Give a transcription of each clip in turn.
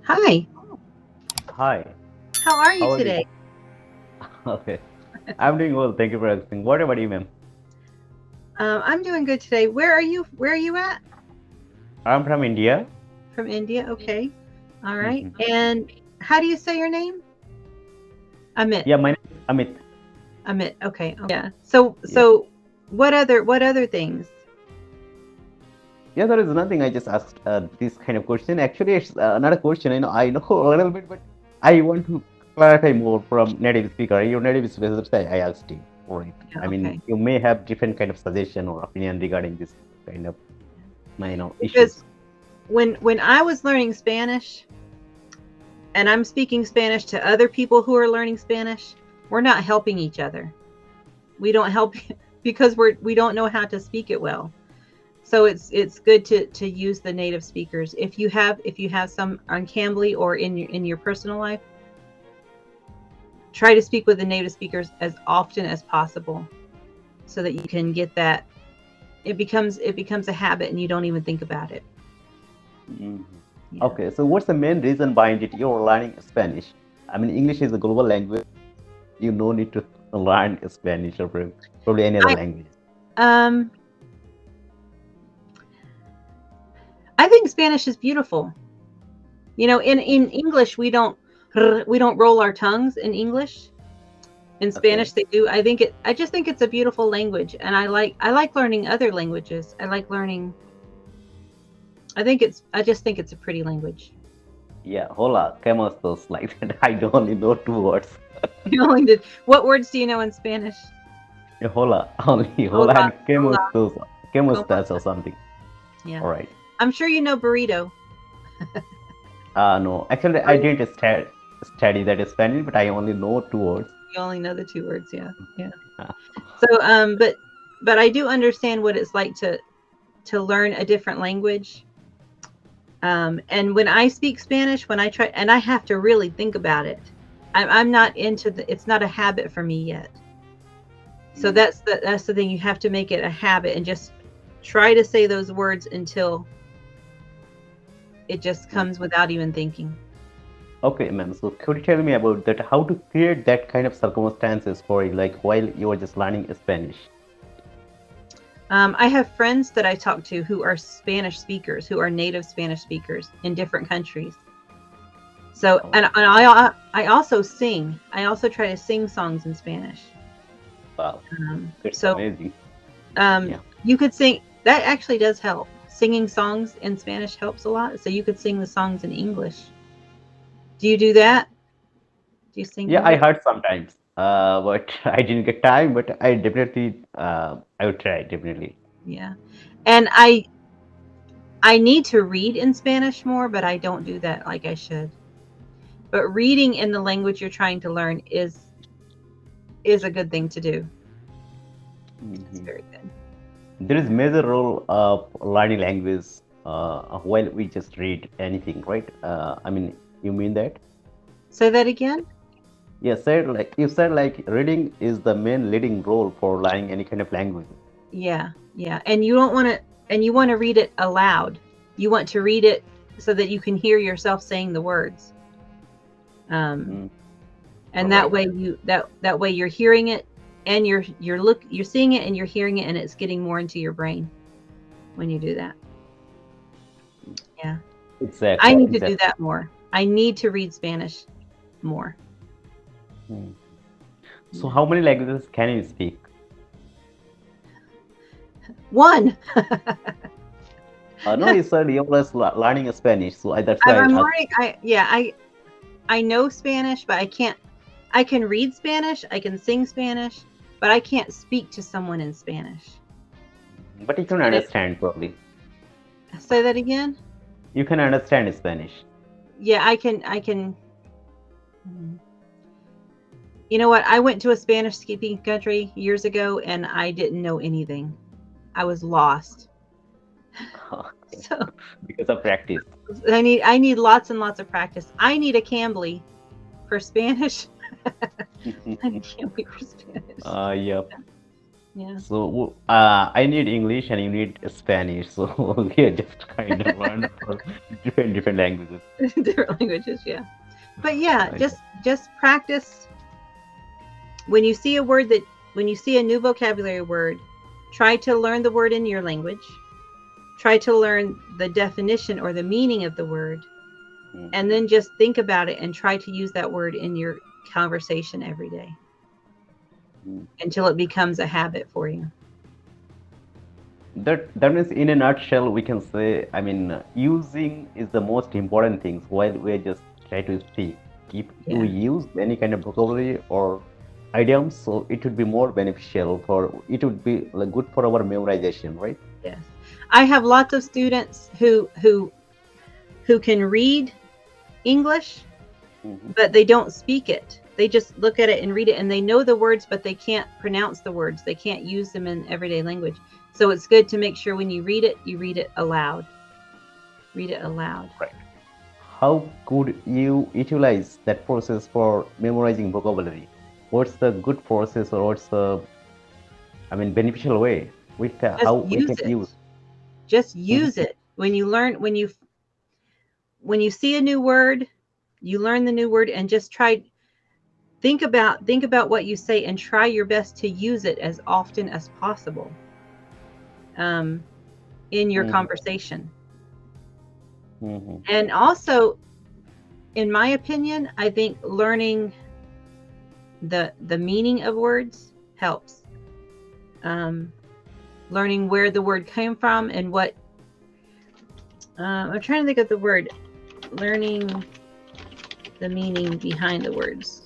Hi, Hi, how are you how are you? today? Okay, I'm doing well. Thank you for asking. What about you, ma'am? I'm doing good today. Where are you? Where are you at? I'm from India. From India. Okay. All right. Mhm. And how do you say your name? Amit. Yeah, my name is Amit. Amit. Okay. Yeah. So Yeah, so what other things? yeah. There is nothing. I just asked this kind of question. Actually, it's not a question. I know a little bit, but I want to clarify more from native speaker. Your native speaker, I asked you. All right. Yeah, I mean, okay. you may have different kind of suggestion or opinion regarding this kind of, Because issues. when I was learning Spanish and I'm speaking Spanish to other people who are learning Spanish, we're not helping each other. We don't help because we don't know how to speak it well. So it's good to use the native speakers. If you have some on Cambly or in your personal life, try to speak with the native speakers as often as possible so that you can get that. It becomes a habit and you don't even think about it. Mhm. Yeah. Okay, so what's the main reason behind it? You're learning Spanish. I mean, English is a global language. You no need to learn Spanish or probably any other I language. um I think Spanish is beautiful. In English we don't roll our tongues in English. In Okay. Spanish they do. I just think it's a beautiful language, and I like learning other languages. I just think it's a pretty language. Yeah, hola, ¿cómo estás? Like that. I only know two words. You only did What words do you know in Spanish? Yeah, hola, only hola Hola, and ¿cómo hola, estás? ¿Cómo ¿cómo estás or estás? something. Yeah. All right. I'm sure you know burrito. No, actually, I Burrito. didn't study that Spanish, but I only know two words. You only know the two words, yeah. Yeah. Uh, So I do understand what it's like to learn a different language. And when I speak Spanish, when I try, and I have to really think about it. I'm not into it's not a habit for me yet. So mm, that's the thing. You have to make it a habit and just try to say those words until it just mm. comes without even thinking. Okay, ma'am. So could you tell me about that? How to create that kind of circumstances for you, like while you are just learning Spanish? I have friends that I talk to who are Spanish speakers, who are native Spanish speakers in different countries. So, Oh, and I also sing. I also try to sing songs in Spanish. wow, that's So amazing. Yeah. you could sing. That actually does help. Singing songs in Spanish helps a lot. So you could sing the songs in English. Do you do that? Do you sing Yeah, I English? heard sometimes, but I didn't get time. But I definitely, I would try definitely. Yeah. And I need to read in Spanish more, but I don't do that like I should. But reading in the language you're trying to learn is a good thing to do. It's Mhm. very good. There is Yeah. major role of learning language while we just read anything, right? I mean, you mean that? Say that again. You said like reading is the main leading role for learning any kind of language. Yeah. Yeah. And you don't want to and you want to read it aloud. You want to read it so that you can hear yourself saying the words. Um, Mm, and that right. way that way you're hearing it and you're seeing it and you're hearing it and it's getting more into your brain when you do that. Yeah. I Exactly. need to do Exactly. that more. I need to read Spanish more. Mm. So, Yeah. how many languages can you speak? One. No, you said you was learning Spanish, so that's I'm, why I'm I asked. learning. I know Spanish, but I can't. I can read Spanish. I can sing Spanish, but I can't speak to someone in Spanish. But you can And understand probably. say that again. You can understand Spanish. Yeah, I can. I can. mm, You know what? I went to a Spanish speaking country years ago, and I didn't know anything. I was lost. So Because of practice. I need lots and lots of practice. I need a Cambly for Spanish. I need Cambly for Spanish. Yep. Yeah. So I need English and you need Spanish. So we are just kind of learn for different languages. Different languages, yeah. But yeah, I just practice when you see a word that when you see a new vocabulary word, try to learn the word in your language. Try to learn the definition or the meaning of the word, and Mhm. then just think about it and try to use that word in your conversation every day Mhm. until it becomes a habit for you. That means in a nutshell we can say, I mean, using is the most important things while we just try to speak. If we Yeah. use any kind of vocabulary or idioms, so it would be more beneficial for it would be like good for our memorization, right? Yes. I have lots of students who can read English, Mhm. but they don't speak it. They just look at it and read it, and they know the words, but they can't pronounce the words. They can't use them in everyday language. So it's good to make sure when you read it aloud. Read it aloud. Right. How could you utilize that process for memorizing vocabulary? What's the good process or what's the, I mean, beneficial way with Just how we use can it. use? Just Mhm. use it. When you see a new word, you learn the new word and just try think about what you say and try your best to use it as often as possible um, in your Mhm. conversation. Mhm. And also, in my opinion, I think learning the meaning of words helps. Um, Learning where the word came from and what I'm trying to think of the word. Learning the meaning behind the words.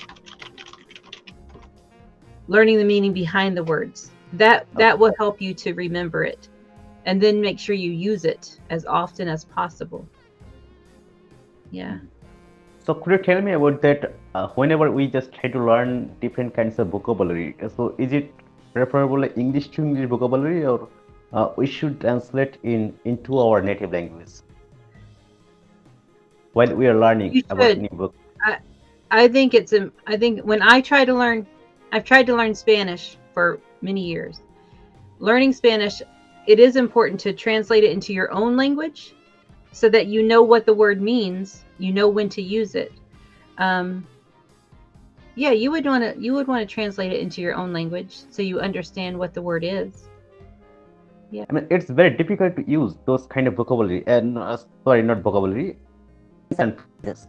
Learning the meaning behind the words. That Okay. will help you to remember it, and then make sure you use it as often as possible. Yeah. Mhm. So could you tell me about that? Whenever we just try to learn different kinds of vocabulary, so is it preferable English to English vocabulary, or we should translate into our native language while we are learning You about should. new book? I I think it's I think when I try to learn, I've tried to learn Spanish for many years. Learning Spanish, it is important to translate it into your own language so that you know what the word means, you know when to use it. Um, yeah, you would want to translate it into your own language so you understand what the word is. Yeah. I mean, it's very difficult to use those kind of vocabulary and sorry, not vocabulary and phrases.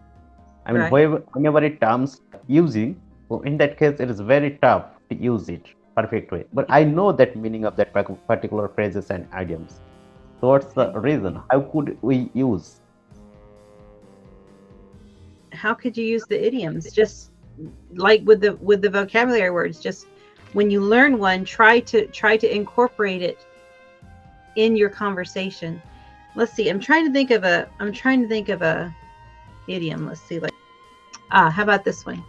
I mean, Right. whenever it comes using, so in that case, it is very tough to use it perfect way. But Yeah. I know that meaning of that particular phrases and idioms. So what's the Okay. reason? How could we use? How could you use the idioms? Just like with the vocabulary words, just when you learn one, try to incorporate it in your conversation. Let's see. I'm trying to think of a idiom. Let's see. Like how about this one?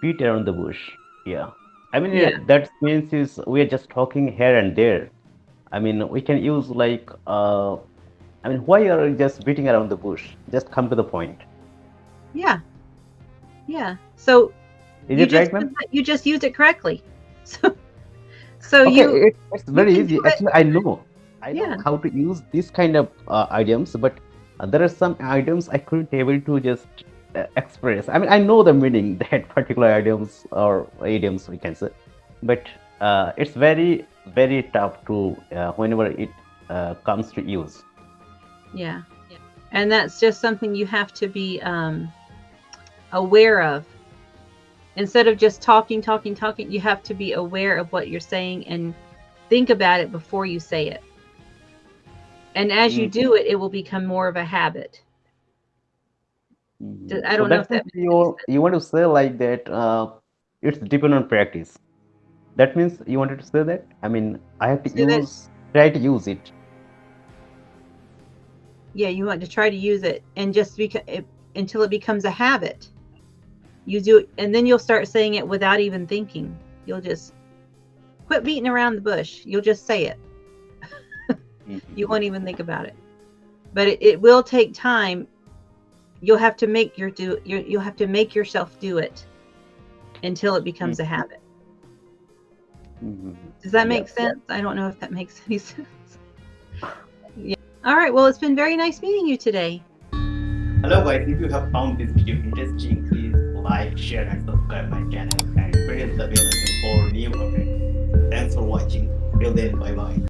Beat around the bush. Yeah. I mean, Yeah. that means is we are just talking here and there. I mean, we can use like, I mean, why are you just beating around the bush? Just come to the point. Yeah. Yeah. So Is it right, ma'am? you just used it correctly. So so Okay, it's you very can do easy. it. Actually, I know Yeah. how to use this kind of idioms, but there are some idioms I couldn't able to just express. I mean, I know the meaning that particular idioms or idioms we can say, but it's very tough to whenever it comes to use. Yeah. And that's just something you have to be aware of. Instead of just talking, you have to be aware of what you're saying and think about it before you say it. And as you Mm, do it, it will become more of a habit. mhm. I So don't know that if means that makes any sense. you want to say like that. It's depend on practice. That means you wanted to say that. I mean, I have to So that try to use it. yeah, you want to try to use it and just until it becomes a habit. You do it, and then you'll start saying it without even thinking. You'll just quit beating around the bush. You'll just say it. You Mhm. won't even think about it. But it will take time. you'll have to you'll have to make yourself do it until it becomes a habit. Mhm. Does that Yeah. make sense? I don't know if that makes any sense. Yeah. All right. Well, it's been very nice meeting you today. Hello guys, if you have found this video interesting, please like, share and subscribe my channel and press the bell icon for new updates. Thanks for watching. Till then, bye bye.